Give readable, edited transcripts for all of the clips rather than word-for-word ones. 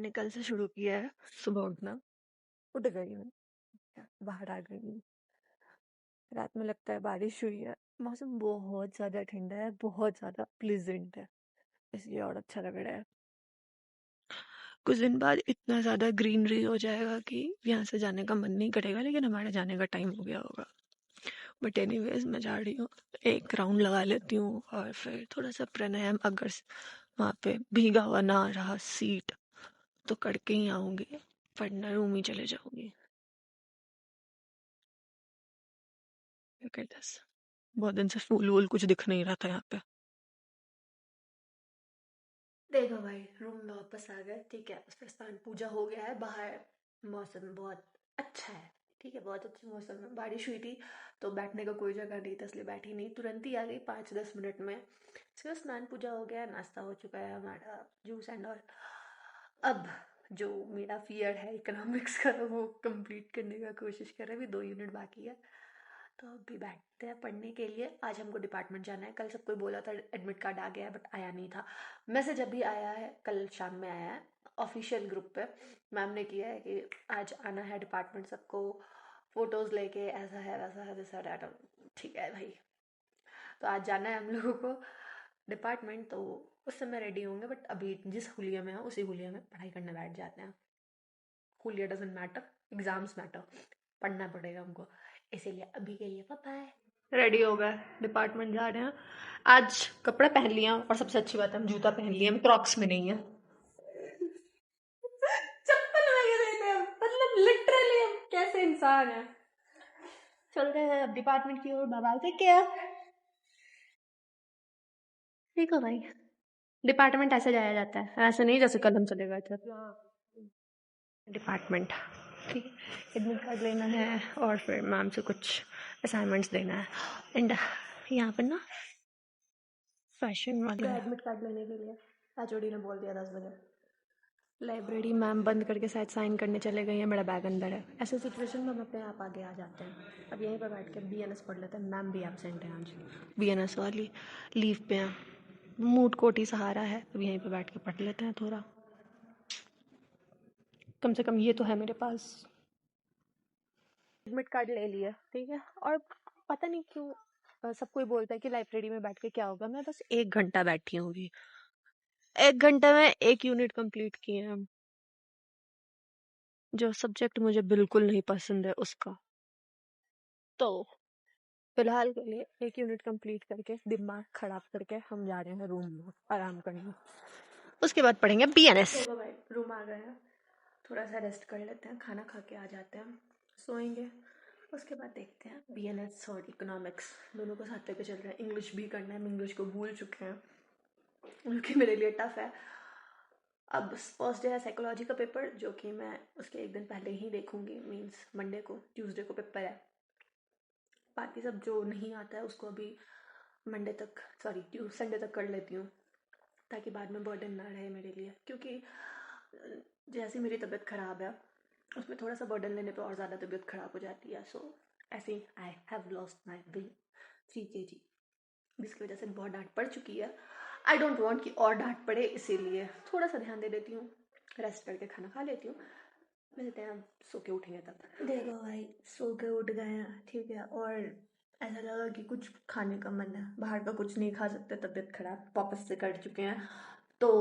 मैंने कल से शुरू किया है सुबह उठना। उठ गई मैं, बाहर आ गई। रात में लगता है बारिश हुई है। मौसम बहुत ज्यादा ठंडा है, बहुत ज्यादा प्लीजेंट है, इसलिए और अच्छा लग रहा है। कुछ दिन बाद इतना ज्यादा ग्रीनरी हो जाएगा कि यहाँ से जाने का मन नहीं करेगा, लेकिन हमारे जाने का टाइम हो गया होगा। बट एनीवेज मैं जा रही हूँ, एक राउंड लगा लेती हूँ और फिर थोड़ा सा प्राणायाम, अगर वहाँ पे भीगा हुआ ना रहा सीट तो करके ही आऊंगी, वरना रूम ही चले जाऊंगी। Look at this. बहुत दिन से फूल वूल कुछ दिख नहीं रहा था यहाँ पे। देखो भाई, रूम में वापस आ गए, ठीक है। फिर स्नान पूजा हो गया है, बाहर मौसम बहुत अच्छा है, ठीक है। बहुत अच्छे मौसम में बारिश हुई थी तो बैठने का कोई जगह नहीं था, इसलिए बैठी नहीं, तुरंत ही आ गई 5-10 मिनट में। फिर स्नान पूजा हो गया, नाश्ता हो चुका है हमारा, जूस एंड ऑल। अब जो मेरा फियर है इकोनॉमिक्स का, वो कंप्लीट करने का कोशिश कर रहे हैं। अभी 2 यूनिट बाकी है, तो अभी बैठते हैं पढ़ने के लिए। आज हमको डिपार्टमेंट जाना है। कल सबको बोला था एडमिट कार्ड आ गया है, बट आया नहीं था। मैसेज अभी आया है, कल शाम में आया है ऑफिशियल ग्रुप पे। मैम ने किया है कि आज आना है डिपार्टमेंट सबको, फोटोज लेके, ऐसा है वैसा है दिस डाटा। ठीक है भाई, तो आज जाना है हम लोगों को डिपार्टमेंट, तो उस समय रेडी होंगे। बट अभी जिस हुलिया में है उसी हुलिया में पढ़ाई करने बैठ जाते हैं। हुलिया डजेंट मैटर, एग्जाम्स मैटर। पढ़ना पड़ेगा हमको, इसीलिए अभी के लिए पापा है। रेडी हो गए, डिपार्टमेंट जा रहे हैं। आज कपड़े पहन लिया, और सबसे अच्छी बात है हम जूता पहन लिए, हम क्रॉक्स में नहीं है। चप्पल वगैरह नहीं है, मतलब लिटरली हम कैसे इंसान है। चल रहे हैं अब डिपार्टमेंट की ओर। बाबा से क्या, ठीक है भाई, डिपार्टमेंट ऐसे जाया जाता है, ऐसे नहीं जैसे कल हम चले गए थे डिपार्टमेंट, ठीक है। एडमिट कार्ड लेना है और फिर मैम से कुछ असाइनमेंट्स देना है। एंड यहाँ पर ना फैशन वाले एडमिट कार्ड लेने के लिए एचओडी ने बोल दिया 10 बजे। लाइब्रेरी मैम बंद करके शायद साइन करने चले गए हैं, मेरा बैग अंदर है। ऐसे सिचुएशन में हम अपने आप आगे आ जाते हैं। अब यहीं पर बैठ के बीएनएस पढ़ लेते हैं। मैम भी एबसेंट है आज, बीएनएस वाली लीव पे हैं। मूड कोटी सहारा है, अब यहीं पे बैठ के पढ़ लेते हैं थोड़ा। कम से कम ये तो है मेरे पास। एडमिट कार्ड ले लिया, ठीक है। और पता नहीं क्यों सब कोई बोलता है कि लाइब्रेरी में बैठ के क्या होगा। मैं बस 1 घंटा बैठी हूँ अभी, 1 घंटे में 1 यूनिट कंप्लीट किए हैं हम। जो सब्जेक्ट मुझे बिल्कुल नहीं पसंद है उसका। तो फिलहाल के लिए 1 यूनिट कंप्लीट करके दिमाग खराब करके हम जा रहे हैं रूम में आराम करने। उसके बाद पढ़ेंगे बीएनएस। तो भाई रूम आ गए हैं, थोड़ा सा रेस्ट कर लेते हैं, खाना खा के आ जाते हैं, सोएंगे। उसके बाद देखते हैं बीएनएस और इकोनॉमिक्स दोनों को साथ लेके चल रहे हैं। इंग्लिश भी करना है, हम इंग्लिश को भूल चुके हैं, जो कि मेरे लिए टफ है। अब फर्स्ट डे है साइकोलॉजी का पेपर, जो कि मैं उसके 1 दिन पहले ही देखूंगी, मीन्स मंडे को। ट्यूसडे को पेपर है। बाकी सब जो नहीं आता है उसको अभी मंडे तक, सॉरी संडे तक कर लेती हूँ, ताकि बाद में बर्डन ना रहे मेरे लिए। क्योंकि जैसी मेरी तबीयत ख़राब है, उसमें थोड़ा सा बर्डन लेने पे और ज़्यादा तबीयत ख़राब हो जाती है। सो ऐसे ही I have lost my weight 3 kg, जिसकी वजह से बहुत डांट पड़ चुकी है। आई डोंट वॉन्ट कि और डांट पड़े, इसीलिए थोड़ा सा ध्यान दे देती हूँ, रेस्ट करके खाना खा लेती हूँ। मिलते हैं, सो के उठेंगे तब। देखो भाई, सो के उठ गए हैं, ठीक है। और ऐसा लगा कि कुछ खाने का मन है, बाहर का कुछ नहीं खा सकते, तबीयत खराब वापस से कर चुके हैं, तो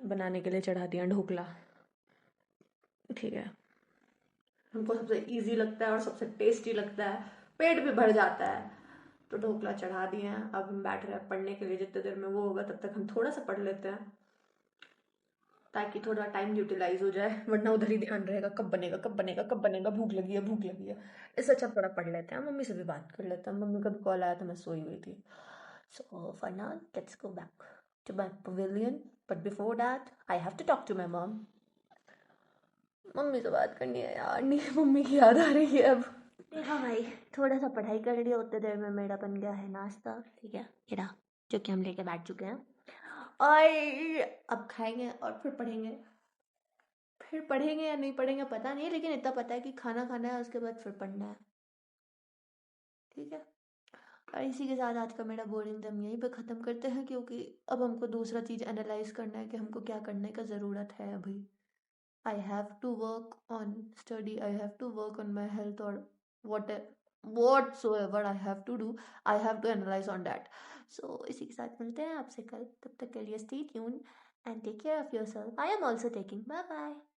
बनाने के लिए चढ़ा दिया ढोकला, ठीक है। हमको सबसे इजी लगता है और सबसे टेस्टी लगता है, पेट भी भर जाता है, तो ढोकला चढ़ा दिए हैं। अब हम बैठ रहे हैं पढ़ने के लिए, जितने देर में वो होगा तब तक हम थोड़ा सा पढ़ लेते हैं, ताकि थोड़ा टाइम यूटिलाइज हो जाए, वरना उधर ही ध्यान रहेगा कब बनेगा कब बनेगा कब बनेगा, भूख लगी है भूख लगी है। इससे अच्छा थोड़ा पढ़ लेते हैं, मम्मी से भी बात कर लेते हैं। मम्मी का भी कॉल आया था, मैं सोई हुई थी। So for now let's go back to my pavilion, but before that I have to talk to my mom. Mummy से बात करनी है यार, नहीं मम्मी की याद आ रही है अब। देखा भाई, थोड़ा सा पढ़ाई कर लिया, उतने देर में मेरा बन गया है नाश्ता, ठीक है, ये जो कि हम लेके बैठ चुके हैं। और अब खाएंगे और फिर पढ़ेंगे। फिर पढ़ेंगे या नहीं पढ़ेंगे पता नहीं, लेकिन इतना पता है कि खाना खाना है, उसके बाद फिर पढ़ना है, ठीक है। और इसी के साथ आज का मेरा बोरिंग दम यहीं पे ख़त्म करते हैं, क्योंकि अब हमको दूसरा चीज़ एनालाइज करना है कि हमको क्या करने का ज़रूरत है अभी। I have to work on study, I have to work on my health, और what whatsoever I have to do, I have to analyze on that. So इसी के साथ मिलते हैं आपसे कल, तब तक के लिए stay tuned and take care of yourself. I am also taking bye bye.